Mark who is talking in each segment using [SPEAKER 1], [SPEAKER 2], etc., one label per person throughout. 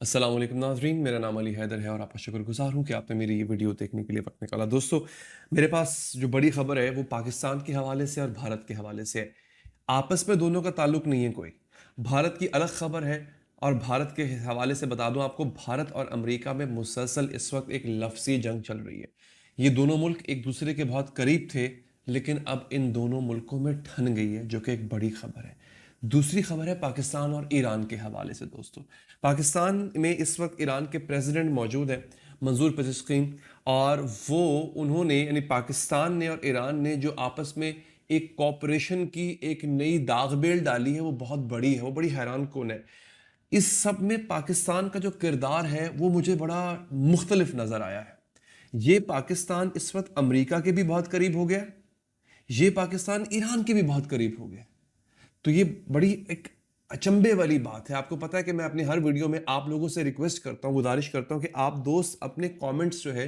[SPEAKER 1] अस्सलाम वालेकुम नाज़रीन, मेरा नाम अली हैदर है और आपका शुक्रगुज़ार हूँ कि आपने मेरी ये वीडियो देखने के लिए वक्त निकाला। दोस्तों, मेरे पास जो बड़ी खबर है वो पाकिस्तान के हवाले से और भारत के हवाले से है। आपस में दोनों का ताल्लुक नहीं है कोई। भारत की अलग खबर है और भारत के हवाले से बता दूं आपको, भारत और अमेरिका में मुसलसल इस वक्त एक लफ्ज़ी जंग चल रही है। ये दोनों मुल्क एक दूसरे के बहुत करीब थे, लेकिन अब इन दोनों मुल्कों में ठन गई है, जो कि एक बड़ी खबर है। दूसरी खबर है पाकिस्तान और ईरान के हवाले से। दोस्तों, पाकिस्तान में इस वक्त ईरान के प्रेसिडेंट मौजूद हैं, मंजूर पेज़ेश्किन, और वो उन्होंने यानी पाकिस्तान ने और ईरान ने जो आपस में एक कॉपरेशन की एक नई दागबेल डाली है, वो बहुत बड़ी है, वो बड़ी हैरान कुन है। इस सब में पाकिस्तान का जो किरदार है वो मुझे बड़ा मुख्तलिफ नज़र आया है। ये पाकिस्तान इस वक्त अमेरिका के भी बहुत करीब हो गया, ये पाकिस्तान ईरान के भी बहुत करीब हो गया। तो ये बड़ी एक अचंभे वाली बात है। आपको पता है कि मैं अपनी हर वीडियो में आप लोगों से रिक्वेस्ट करता हूँ, गुजारिश करता हूँ कि आप दोस्त अपने कमेंट्स जो है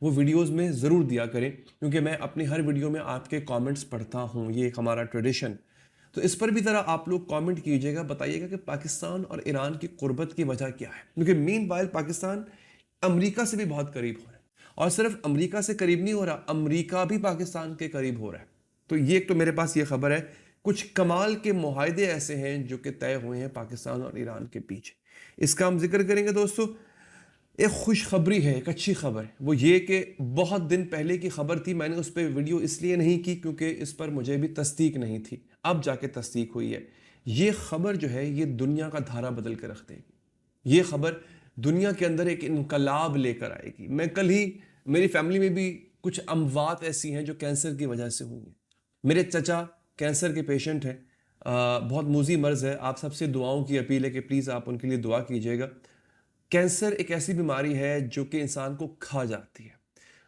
[SPEAKER 1] वो वीडियोस में ज़रूर दिया करें, क्योंकि मैं अपनी हर वीडियो में आपके कमेंट्स पढ़ता हूँ, ये एक हमारा ट्रेडिशन। तो इस पर भी ज़रा आप लोग कमेंट कीजिएगा, बताइएगा कि पाकिस्तान और ईरान की कुर्बत की वजह क्या है, क्योंकि मीन वाइल पाकिस्तान अमरीका से भी बहुत करीब हो रहा है, और सिर्फ अमरीका से करीब नहीं हो रहा, अमरीका भी पाकिस्तान के करीब हो रहा है। तो ये एक तो मेरे पास ये खबर है। कुछ कमाल के मुआहदे ऐसे हैं जो कि तय हुए हैं पाकिस्तान और ईरान के बीच। इसका हम जिक्र करेंगे दोस्तों। एक खुशखबरी है, एक अच्छी खबर है, वो ये कि बहुत दिन पहले की खबर थी, मैंने उस पर वीडियो इसलिए नहीं की क्योंकि इस पर मुझे भी तस्दीक नहीं थी, अब जाके तस्दीक हुई है। ये खबर जो है ये दुनिया का धारा बदल के रख देगी। ये खबर दुनिया के अंदर एक इनकलाब लेकर आएगी। मैं कल ही, मेरी फैमिली में भी कुछ अमवात ऐसी हैं जो कैंसर की वजह से हुई हैं। मेरे चचा कैंसर के पेशेंट हैं। बहुत मूजी मर्ज है। आप सबसे दुआओं की अपील है कि प्लीज़ आप उनके लिए दुआ कीजिएगा। कैंसर एक ऐसी बीमारी है जो कि इंसान को खा जाती है।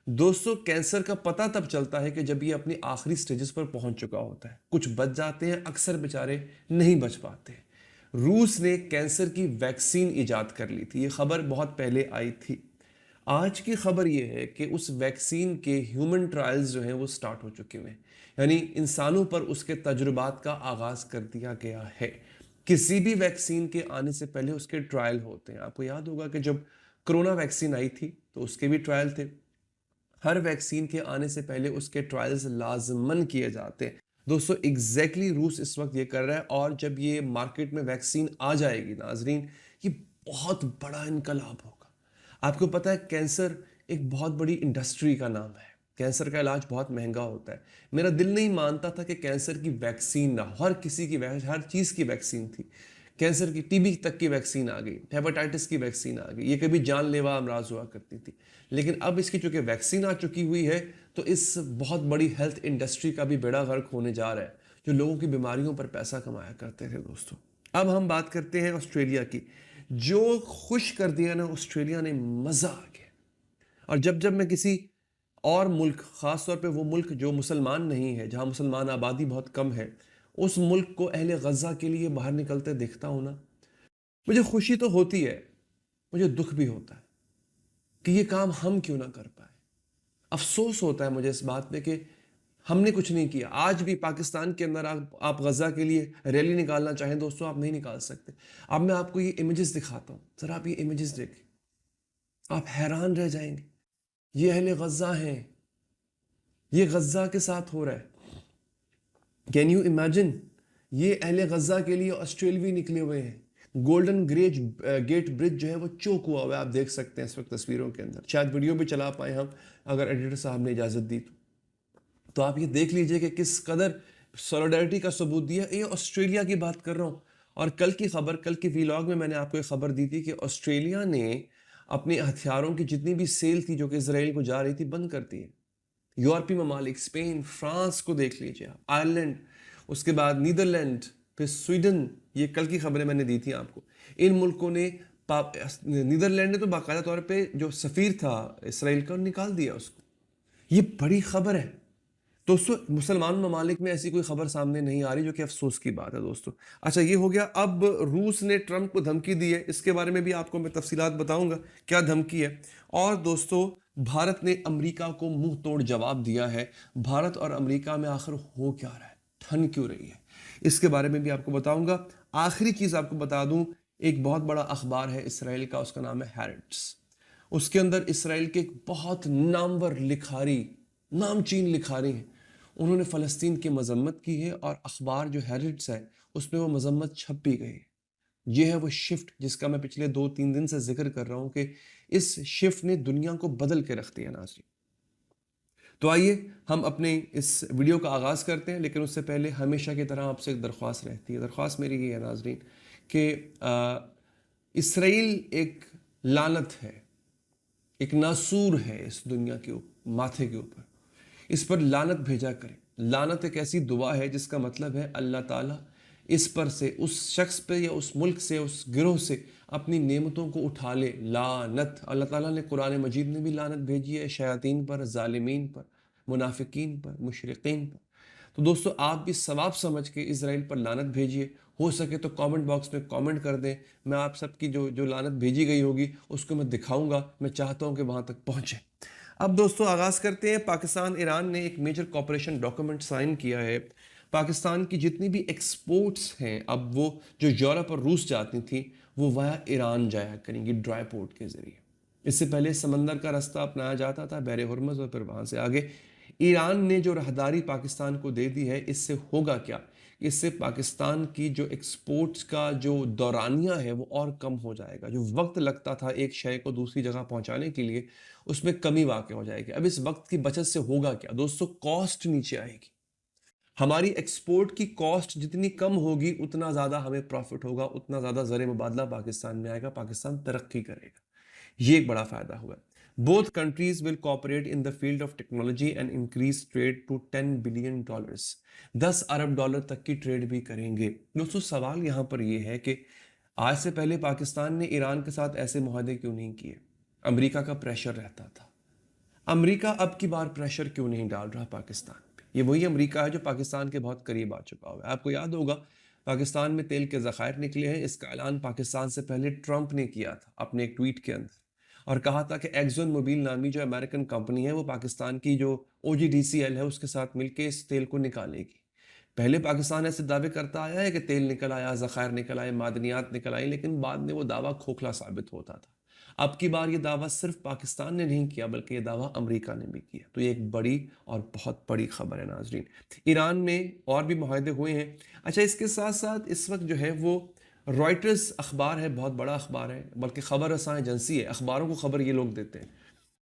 [SPEAKER 1] दोस्तों, कैंसर का पता तब चलता है कि जब ये अपनी आखिरी स्टेजेस पर पहुंच चुका होता है। कुछ बच जाते हैं, अक्सर बेचारे नहीं बच पाते। रूस ने कैंसर की वैक्सीन इजाद कर ली थी, ये खबर बहुत पहले आई थी। आज की खबर ये है कि उस वैक्सीन के ह्यूमन ट्रायल्स जो हैं वो स्टार्ट हो चुके हुए हैं, यानी इंसानों पर उसके तजुर्बात का आगाज़ कर दिया गया है। किसी भी वैक्सीन के आने से पहले उसके ट्रायल होते हैं। आपको याद होगा कि जब कोरोना वैक्सीन आई थी तो उसके भी ट्रायल थे। हर वैक्सीन के आने से पहले उसके ट्रायल्स लाजमन किए जाते हैं। दोस्तों, रूस इस वक्त ये कर रहा है, और जब ये मार्केट में वैक्सीन आ जाएगी नाजरीन, ये बहुत बड़ा इनकलाब होगा। आपको पता है कैंसर एक बहुत बड़ी इंडस्ट्री का नाम है। कैंसर का इलाज बहुत महंगा होता है। मेरा दिल नहीं मानता था कि कैंसर की वैक्सीन ना हो। हर किसी की हर चीज़ की वैक्सीन थी। कैंसर की, टीबी तक की वैक्सीन आ गई, हेपेटाइटिस की वैक्सीन आ गई, ये कभी जानलेवा अमराज हुआ करती थी। लेकिन अब इसकी चूंकि वैक्सीन आ चुकी हुई है, तो इस बहुत बड़ी हेल्थ इंडस्ट्री का भी बेड़ा गर्क होने जा रहा है, जो लोगों की बीमारियों पर पैसा कमाया करते थे। दोस्तों, अब हम बात करते हैं ऑस्ट्रेलिया की। जो खुश कर दिया ना ऑस्ट्रेलिया ने, मज़ा आ गया। और जब जब मैं किसी और मुल्क, ख़ास तौर पे वो मुल्क जो मुसलमान नहीं है, जहाँ मुसलमान आबादी बहुत कम है, उस मुल्क को अहले गज़ा के लिए बाहर निकलते देखता हूँ ना, मुझे खुशी तो होती है, मुझे दुख भी होता है कि ये काम हम क्यों ना कर पाए। अफसोस होता है मुझे इस बात पे कि हमने कुछ नहीं किया। आज भी पाकिस्तान के अंदर आप गज़ा के लिए रैली निकालना चाहें दोस्तों, आप नहीं निकाल सकते। अब मैं आपको ये इमेजेस दिखाता हूँ, ज़रा आप ये इमेजेस देखें, आप हैरान रह जाएंगे। ये अहले गज़ा हैं, ये गज़ा के साथ हो रहा है। Can you imagine? ये अहले गज़ा के लिए ऑस्ट्रेलवी निकले हुए हैं। गोल्डन ग्रेज गेट ब्रिज जो है वो चौक हुआ हुआ है, आप देख सकते हैं इस वक्त तस्वीरों के अंदर। शायद वीडियो भी चला पाए हम, अगर एडिटर साहब ने इजाज़त दी तो आप ये देख लीजिए कि किस कदर सॉलिडारिटी का सबूत दिया। ये ऑस्ट्रेलिया की बात कर रहा हूँ। और कल की खबर, कल की वीलॉग में मैंने आपको एक खबर दी थी कि ऑस्ट्रेलिया ने अपने हथियारों की जितनी भी सेल थी जो कि इसराइल को जा रही थी, बंद कर दी है। यूरोपीय ममालिक, स्पेन, फ्रांस को देख लीजिए आप, आयरलैंड, उसके बाद नीदरलैंड, फिर स्वीडन, ये कल की खबरें मैंने दी थी आपको। इन मुल्कों ने, नीदरलैंड ने तो बाकायदा तौर पे जो सफ़ीर था इसराइल का, निकाल दिया उसको। ये बड़ी खबर है दोस्तों। मुसलमान ममालिक में ऐसी कोई खबर सामने नहीं आ रही, जो कि अफसोस की बात है दोस्तों। अच्छा, ये हो गया। अब रूस ने ट्रंप को धमकी दी है, इसके बारे में भी आपको मैं तफसीलात बताऊंगा क्या धमकी है। और दोस्तों, भारत ने अमेरिका को मुंह तोड़ जवाब दिया है। भारत और अमेरिका में आखिर हो क्या रहा है, ठन क्यों रही है, इसके बारे में भी आपको बताऊंगा। आखिरी चीज आपको बता दूं, एक बहुत बड़ा अखबार है इसराइल का, उसका नाम है हैरेट्स। उसके अंदर इसराइल के एक बहुत नामवर लिखारी, नामचीन लिखारी हैं, उन्होंने फ़लस्तीन की मजम्मत की है और अखबार जो हैरेट्स है उसमें वो मजम्मत छप भी गई है। ये है वो शिफ्ट जिसका मैं पिछले 2-3 दिन से जिक्र कर रहा हूँ कि इस शिफ्ट ने दुनिया को बदल के रख दिया नाज़रीन। तो आइए हम अपने इस वीडियो का आगाज़ करते हैं, लेकिन उससे पहले हमेशा की तरह आपसे एक दरख्वास्त रहती है। दरख्वास्त मेरी ये है नाज़रीन कि इसराइल एक लानत है, एक नासूर है इस दुनिया के माथे के ऊपर। इस पर लानत भेजा करें। लानत एक ऐसी दुआ है जिसका मतलब है अल्लाह ताला इस पर से, उस शख्स पे या उस मुल्क से, उस गिरोह से अपनी नेमतों को उठा ले। लानत, अल्लाह ताला ने कुरान मजीद में भी लानत भेजी है शयातीन पर, जालिमीन पर, मुनाफिकीन पर, मुशरिकीन पर। तो दोस्तों आप भी सवाब समझ के इसराइल पर लानत भेजिए। हो सके तो कमेंट बॉक्स में कमेंट कर दें। मैं आप सबकी जो जो लानत भेजी गई होगी उसको मैं दिखाऊंगा। मैं चाहता हूं कि वहां तक पहुंचे। अब दोस्तों आगाज़ करते हैं। पाकिस्तान ईरान ने एक मेजर कॉपरेशन डॉक्यूमेंट साइन किया है। पाकिस्तान की जितनी भी एक्सपोर्ट्स हैं, अब वो जो यूरोप और रूस जाती थी वो वाया ईरान जाया करेंगी ड्राई पोर्ट के ज़रिए। इससे पहले समंदर का रास्ता अपनाया जाता था, बहरे हुर्मुज़, और फिर वहाँ से आगे। ईरान ने जो राहदारी पाकिस्तान को दे दी है, इससे होगा क्या? इससे पाकिस्तान की जो एक्सपोर्ट्स का जो दौरानिया है वो और कम हो जाएगा। जो वक्त लगता था एक शय को दूसरी जगह पहुंचाने के लिए, उसमें कमी वाक़ हो जाएगी। अब इस वक्त की बचत से होगा क्या दोस्तों? कॉस्ट नीचे आएगी। हमारी एक्सपोर्ट की कॉस्ट जितनी कम होगी उतना ज़्यादा हमें प्रॉफिट होगा, उतना ज़्यादा ज़र मुबादला पाकिस्तान में आएगा, पाकिस्तान तरक्की करेगा। ये एक बड़ा फायदा हुआ। Both countries will cooperate in the field of technology and increase trade to $10 billion. 10 अरब डॉलर तक की ट्रेड भी करेंगे। दोस्तों सवाल यहाँ पर यह है कि आज से पहले पाकिस्तान ने ईरान के साथ ऐसे मुआहदे क्यों नहीं किए? अमेरिका का प्रेशर रहता था। अमेरिका अब की बार प्रेशर क्यों नहीं डाल रहा पाकिस्तान पे? ये वही अमेरिका है जो पाकिस्तान के बहुत करीब आ चुका हुआ है। आपको याद होगा पाकिस्तान में तेल के ज़खायर निकले हैं। इसका ऐलान पाकिस्तान से पहले ट्रंप ने किया था अपने एक ट्वीट के अंदर, और कहा था कि एक्सन मोबिल नामी जो अमेरिकन कंपनी है वो पाकिस्तान की जो OGDCL है उसके साथ मिलकर इस तेल को निकालेगी। पहले पाकिस्तान ऐसे दावे करता आया है कि तेल निकल आया, ज़खायर निकल आए, मादनियात निकल आई, लेकिन बाद में वो दावा खोखला साबित होता था। अब की बार ये दावा सिर्फ पाकिस्तान ने नहीं किया बल्कि ये दावा अमेरिका ने भी किया। तो ये एक बड़ी और बहुत बड़ी खबर है नाजरीन। ईरान में और भी मुआहदे हुए हैं। अच्छा, इसके साथ साथ इस वक्त जो है वो रॉयटर्स अखबार है, बहुत बड़ा अखबार है, बल्कि खबर रसां एजेंसी है, अखबारों को खबर ये लोग देते हैं।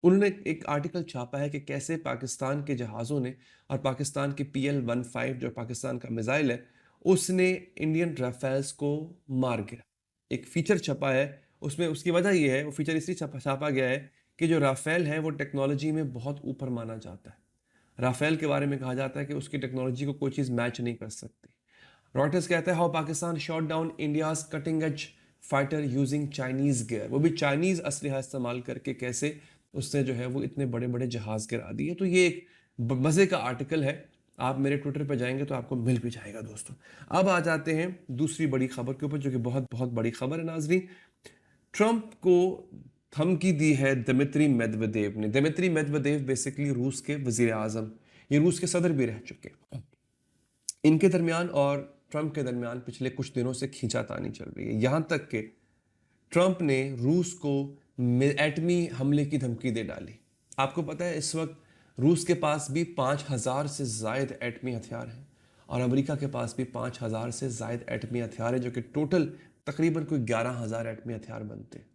[SPEAKER 1] उन्होंने एक आर्टिकल छापा है कि कैसे पाकिस्तान के जहाज़ों ने और पाकिस्तान के PL-15 जो पाकिस्तान का मिसाइल है उसने इंडियन राफेल्स को मार गिरा। एक फीचर छपा है उसमें। उसकी वजह यह है, वो फीचर इसलिए छापा गया है कि जो राफेल है वो टेक्नोलॉजी में बहुत ऊपर माना जाता है। राफेल के बारे में कहा जाता है कि उसकी टेक्नोलॉजी को कोई चीज़ मैच नहीं कर सकती। रॉयटर्स कहता है how Pakistan shot down India's cutting edge fighter using Chinese gear. वो भी चाइनीज असलहा इस्तेमाल करके कैसे उसने जो है वो इतने बड़े बड़े जहाज गिरा दिए। तो ये एक मज़े का आर्टिकल है, आप मेरे ट्विटर पे जाएंगे तो आपको मिल भी जाएगा दोस्तों। अब आ जाते हैं दूसरी बड़ी खबर के ऊपर जो कि बहुत बहुत बड़ी खबर है नाजरीन। ट्रंप को धमकी दी है दिमित्री मेदवेदेव ने। दिमित्री मेदवेदेव बेसिकली रूस के वजीर आजम, ये रूस के सदर भी रह चुके हैं। इनके दरमियान और ट्रंप के दरमियान पिछले कुछ दिनों से खींचातानी चल रही है। यहाँ तक कि ट्रंप ने रूस को एटमी हमले की धमकी दे डाली। आपको पता है इस वक्त रूस के पास भी 5,000 से ज़ायद एटमी हथियार हैं और अमेरिका के पास भी 5,000 से ज़ायद एटमी हथियार है, जो कि टोटल तकरीबन कोई 11,000 एटमी हथियार बनते हैं।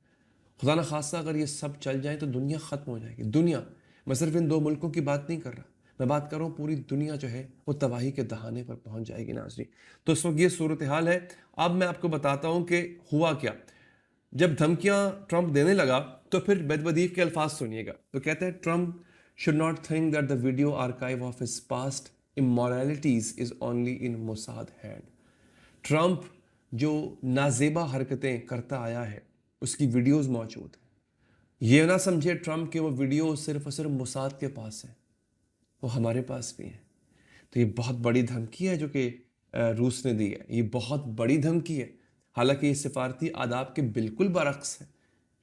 [SPEAKER 1] खुदा न खास्ता अगर ये सब चल जाए तो दुनिया ख़त्म हो जाएगी। दुनिया, मैं सिर्फ इन 2 मुल्कों की बात नहीं कर रहा, मैं बात कर रहा हूँ पूरी दुनिया जो है वो तबाही के दहाने पर पहुंच जाएगी नाज़रीन। तो इस वक्त ये सूरत हाल है। अब मैं आपको बताता हूँ कि हुआ क्या। जब धमकियां ट्रंप देने लगा तो फिर मेदवेदेव के अल्फाज सुनिएगा। तो कहते हैं Trump should not think that the video archive of his past immoralities is only in Mossad hand. Trump जो नाजेबा हरकतें करता आया है उसकी वीडियोस मौजूद हैं। ये ना समझे ट्रंप के वो वीडियो सिर्फ और सिर्फ मोसाद के पास है, वो हमारे पास भी है। तो ये बहुत बड़ी धमकी है जो कि रूस ने दी है। ये बहुत बड़ी धमकी है। हालांकि ये सिफारती आदाब के बिल्कुल बरक्स है,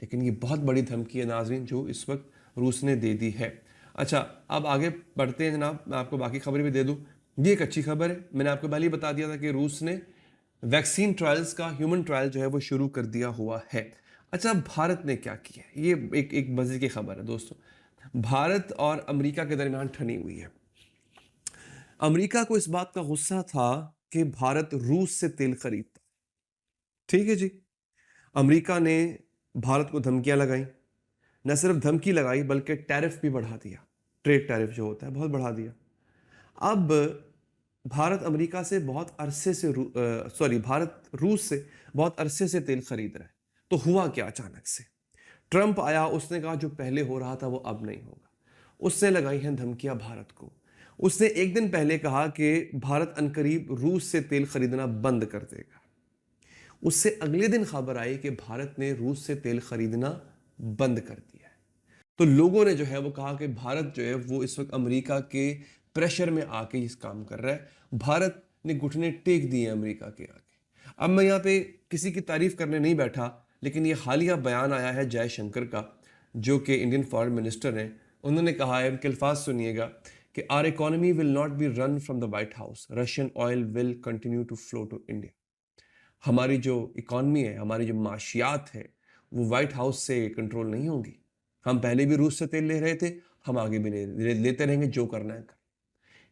[SPEAKER 1] लेकिन ये बहुत बड़ी धमकी है नाजरीन जो इस वक्त रूस ने दे दी है। अच्छा, अब आगे बढ़ते हैं जनाब। मैं आपको बाकी खबरें भी दे दूं। ये एक अच्छी खबर है। मैंने आपको पहले ही बता दिया था कि रूस ने वैक्सीन ट्रायल्स का ह्यूमन ट्रायल जो है वो शुरू कर दिया हुआ है। अच्छा, भारत ने क्या किया है? ये एक एक मजे की खबर है दोस्तों। भारत और अमेरिका के दरमियान ठनी हुई है। अमेरिका को इस बात का गुस्सा था कि भारत रूस से तेल खरीदता। ठीक है जी। अमेरिका ने भारत को धमकियां लगाई। न सिर्फ धमकी लगाई बल्कि टैरिफ भी बढ़ा दिया। ट्रेड टैरिफ जो होता है बहुत बढ़ा दिया। अब भारत अमेरिका से बहुत अरसे से भारत रूस से बहुत अरसे से तेल खरीद रहा है। तो हुआ क्या अचानक से? ट्रंप आया, उसने कहा जो पहले हो रहा था वो अब नहीं होगा। उसने लगाई हैं धमकियां भारत को। उसने एक दिन पहले कहा कि भारत अनकरीब रूस से तेल खरीदना बंद कर देगा। उससे अगले दिन खबर आई कि भारत ने रूस से तेल खरीदना बंद कर दिया है। तो लोगों ने जो है वो कहा कि भारत जो है वो इस वक्त अमेरिका के प्रेशर में आके इस काम कर रहा है। भारत ने घुटने टेक दिए अमेरिका के आगे। अब मैं यहाँ पे किसी की तारीफ करने नहीं बैठा, लेकिन ये हालिया बयान आया है जयशंकर का, जो कि इंडियन फॉरेन मिनिस्टर हैं। उन्होंने कहा है, उनके अल्फाज सुनिएगा, कि our economy will not be run from the White House, Russian oil will continue to flow to India. हमारी जो इकॉनमी है, हमारी जो माशियात है, वो वाइट हाउस से कंट्रोल नहीं होगी। हम पहले भी रूस से तेल ले रहे थे, हम आगे भी लेते रहेंगे, जो करना है कर।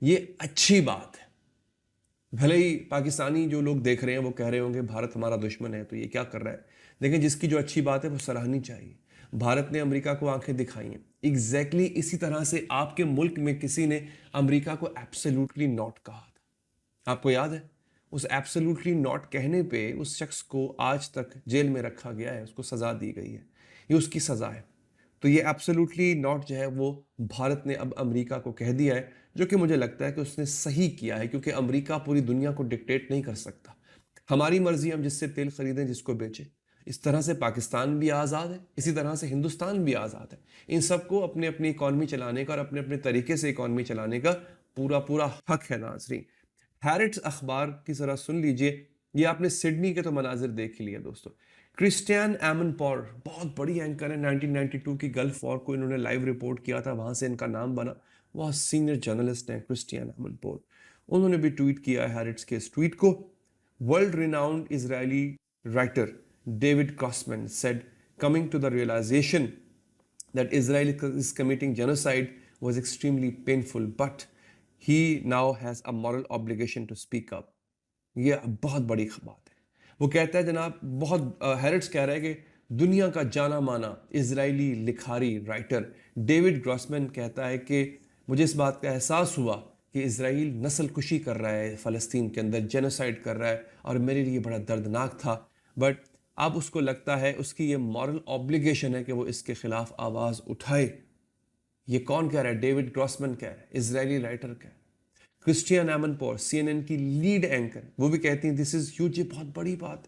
[SPEAKER 1] ये अच्छी बात है। भले ही पाकिस्तानी जो लोग देख रहे हैं वो कह रहे होंगे भारत हमारा दुश्मन है तो ये क्या कर रहा है। लेकिन जिसकी जो अच्छी बात है वो सराहनी चाहिए। भारत ने अमेरिका को आंखें दिखाई हैं। एग्जैक्टली इसी तरह से आपके मुल्क में किसी ने अमेरिका को एब्सोल्युटली नॉट कहा था। आपको याद है? उस एब्सोल्युटली नॉट कहने पे उस शख्स को आज तक जेल में रखा गया है, उसको सजा दी गई है। ये उसकी सजा है। तो ये एब्सोल्युटली नॉट जो है वो भारत ने अब अमेरिका को कह दिया है, जो कि मुझे लगता है कि उसने सही किया है, क्योंकि अमेरिका पूरी दुनिया को डिक्टेट नहीं कर सकता। हमारी मर्जी, हम जिससे तेल खरीदें, जिसको बेचें। इस तरह से पाकिस्तान भी आज़ाद है, इसी तरह से हिंदुस्तान भी आज़ाद है। इन सबको अपने अपनी इकॉनमी चलाने का और अपने अपने तरीके से इकॉनमी चलाने का पूरा पूरा हक है। नाजरीन, हैरिट्स अखबार की जरा सुन लीजिए। ये आपने सिडनी के तो मनाजिर देख ही लिया दोस्तों। क्रिस्टियन एमनपॉर बहुत बड़ी एंकर है। 1992 की गल्फ वॉर को इन्होंने लाइव रिपोर्ट किया था, वहां से इनका नाम बना। वह सीनियर जर्नलिस्ट हैं क्रिस्टियन एमनपॉर। उन्होंने भी ट्वीट किया है हैरिट्स के इस ट्वीट को। World renowned Israeli writer David Crossman said, coming to the realization that Israel is committing genocide was extremely painful, but he now has a moral obligation to speak up. ये बहुत बड़ी बात है। वो कहता है जनाब, बहुत हैरिट्स कह रहा है कि दुनिया का जाना माना Israeli Likhari writer David Grossman कहता है कि मुझे इस बात का एहसास हुआ कि इजराइल नस्ल कुशी कर रहा है, फ़लस्तीन के अंदर जेनोसाइड कर रहा है, और मेरे लिए बड़ा दर्दनाक था। बट अब उसको लगता है, उसकी ये मॉरल ऑब्लिगेशन है कि वो इसके खिलाफ आवाज़ उठाए। ये कौन कह रहा है? डेविड ग्रॉसमैन कह रहा है, इजरायली राइटर कह रहा है। क्रिस्टियन एमनपॉर CNN की लीड एंकर, वो भी कहती हैं दिस इज ह्यूज, ये बहुत बड़ी बात।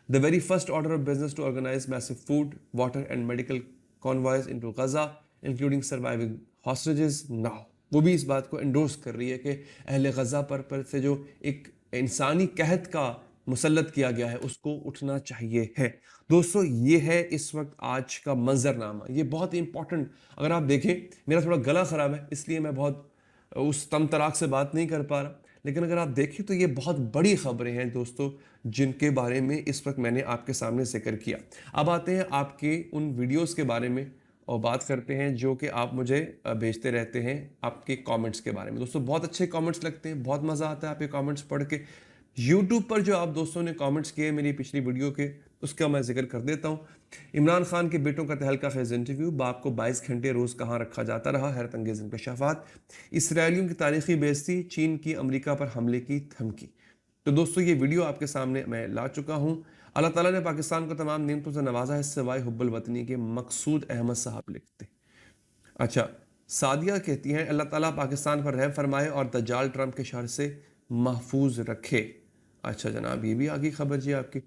[SPEAKER 1] The very first order of business to organise massive food, water and medical convoys into Gaza, including surviving hostages now. वो भी इस बात को एंडोर्स कर रही है कि अहले गजा पर से जो एक इंसानी कहत का मुसल्लत किया गया है उसको उठना चाहिए है। दोस्तों, ये है इस वक्त आज का मंजरनामा। ये बहुत इंपॉर्टेंट, अगर आप देखें, मेरा थोड़ा गला ख़राब है इसलिए मैं बहुत उस तम तराक से बात नहीं कर पा रहा, लेकिन अगर आप देखें तो ये बहुत बड़ी खबरें हैं दोस्तों, जिनके बारे में इस वक्त मैंने आपके सामने जिक्र किया। अब आते हैं आपके उन वीडियोस के बारे में और बात करते हैं जो कि आप मुझे भेजते रहते हैं, आपके कमेंट्स के बारे में। दोस्तों, बहुत अच्छे कमेंट्स लगते हैं, बहुत मज़ा आता है आपके कमेंट्स पढ़ के। यूट्यूब पर जो आप दोस्तों ने कमेंट्स किए मेरी पिछली वीडियो के, उसका मैं जिक्र कर देता हूँ। इमरान खान के बेटों का तहलका खेज इंटरव्यू, बाप को 22 घंटे रोज़ कहाँ रखा जाता रहा, हैरत अंगेज इंकशाफात, इसराइलियों की तारीखी बेइज्जती, चीन की अमेरिका पर हमले की धमकी। तो दोस्तों, ये वीडियो आपके सामने मैं ला चुका हूँ। अल्लाह ताला ने पाकिस्तान को तमाम नेमतों से नवाजा है सिवाय हुब्बुल वतनी के, मकसूद अहमद साहब लिखते। अच्छा, सादिया कहती हैं अल्लाह ताला पाकिस्तान पर रहम फरमाए और दज्जाल ट्रंप के शर से महफूज रखे। अच्छा जनाब, ये भी आगे खबर जी आपकी।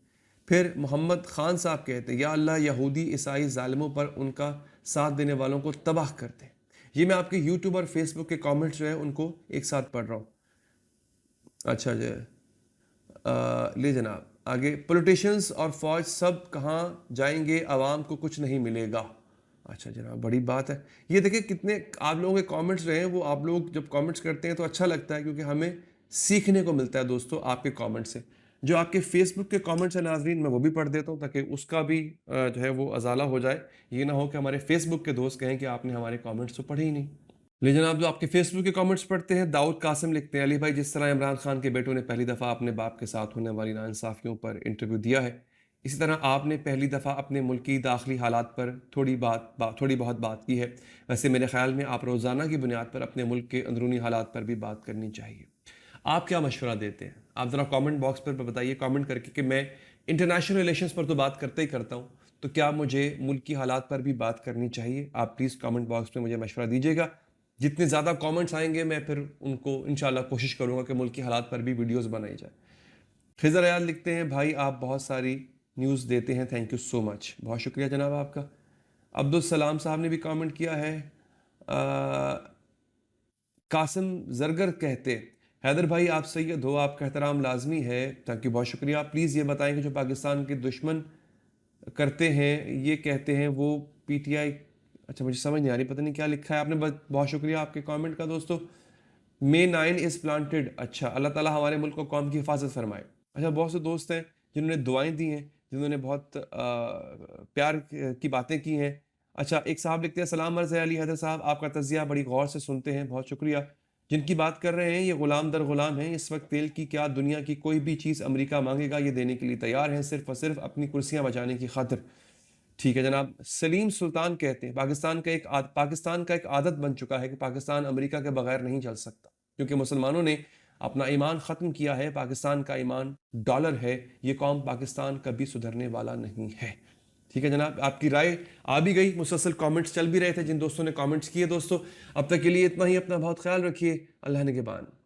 [SPEAKER 1] फिर मोहम्मद खान साहब कहते हैं या अल्लाह यहूदी ईसाई जालिमों पर उनका साथ देने वालों को तबाह कर दे। ये मैं आपके यूट्यूब और फेसबुक के कमेंट्स जो है उनको एक साथ पढ़ रहा हूँ। अच्छा जी, ले जनाब आगे। पॉलिटिशियंस और फौज सब कहाँ जाएंगे, आवाम को कुछ नहीं मिलेगा। अच्छा जनाब, बड़ी बात है। ये देखिए कितने आप लोगों के कमेंट्स रहे हैं, वो आप लोग जब कमेंट्स करते हैं तो अच्छा लगता है, क्योंकि हमें सीखने को मिलता है दोस्तों आपके कमेंट से। जो आपके फेसबुक के कमेंट्स हैं नाजरीन, मैं वो भी पढ़ देता हूँ ताकि उसका भी जो है वो अजाला हो जाए। ये ना हो कि हमारे फेसबुक के दोस्त कहें कि आपने हमारे कमेंट्स तो पढ़े ही नहीं। लेकिन आप जो आपके फेसबुक के कमेंट्स पढ़ते हैं, दाऊद कासिम लिखते हैं, अली भाई जिस तरह इमरान खान के बेटों ने पहली दफ़ा अपने बाप के साथ होने वाली नाइंसाफ़ियों पर इंटरव्यू दिया है, इसी तरह आपने पहली दफ़ा अपने मुल्क की दाखिली हालात पर थोड़ी बहुत बात की है। वैसे मेरे ख्याल में आप रोज़ाना की बुनियाद पर अपने मुल्क के अंदरूनी हालात पर भी बात करनी चाहिए। आप क्या मशवरा देते हैं? आप ज़रा कमेंट बॉक्स पर बताइए कमेंट करके कि मैं इंटरनेशनल रिलेशंस पर तो बात करता ही करता हूँ, तो क्या मुझे मुल्क की हालात पर भी बात करनी चाहिए? आप प्लीज़ कमेंट बॉक्स में मुझे मशवरा दीजिएगा। जितने ज़्यादा कमेंट्स आएँगे मैं फिर उनको इंशाल्लाह कोशिश करूँगा कि मुल्क की हालात पर भी वीडियोज़ बनाई जाए। खिज़र अयाद लिखते हैं, भाई आप बहुत सारी न्यूज़ देते हैं, थैंक यू सो मच। बहुत शुक्रिया जनाब आपका। अब्दुल सलाम साहब ने भी कमेंट किया है। कासिम जरगर कहते, हैदर भाई आप सैयद हो, आपका एहतराम लाजमी है। थैंक यू, बहुत शुक्रिया। प्लीज़ ये बताएं कि जो पाकिस्तान के दुश्मन करते हैं, ये कहते हैं वो पीटीआई, अच्छा मुझे समझ नहीं आ रही, पता नहीं क्या लिखा है आपने, बहुत शुक्रिया आपके कमेंट का दोस्तों। मे 9 इज़ प्लांटेड, अच्छा अल्लाह ताला हमारे मुल्क को कौम की हिफाजत फरमाए। अच्छा बहुत से दोस्त हैं जिन्होंने दुआएं दी हैं, जिन्होंने बहुत प्यार की बातें की हैं। अच्छा एक साहब लिखते हैं, सलाम अर्ज़ है अली हैदर साहब, आपका तज़िया बड़ी गौर से सुनते हैं, बहुत शुक्रिया। जिनकी बात कर रहे हैं ये गुलाम दर गुलाम हैं, इस वक्त तेल की क्या दुनिया की कोई भी चीज़ अमेरिका मांगेगा ये देने के लिए तैयार हैं, सिर्फ और सिर्फ अपनी कुर्सियां बचाने की खातिर। ठीक है जनाब। सलीम सुल्तान कहते हैं, पाकिस्तान का एक आदत बन चुका है कि पाकिस्तान अमेरिका के बगैर नहीं चल सकता, क्योंकि मुसलमानों ने अपना ईमान ख़त्म किया है। पाकिस्तान का ईमान डॉलर है। ये कौम पाकिस्तान कभी सुधरने वाला नहीं है। ठीक है जनाब, आपकी राय आ भी गई, मुसलसल कमेंट्स चल भी रहे थे जिन दोस्तों ने कमेंट्स किए। दोस्तों अब तक के लिए इतना ही, अपना बहुत ख्याल रखिए, अल्लाह निगहबान।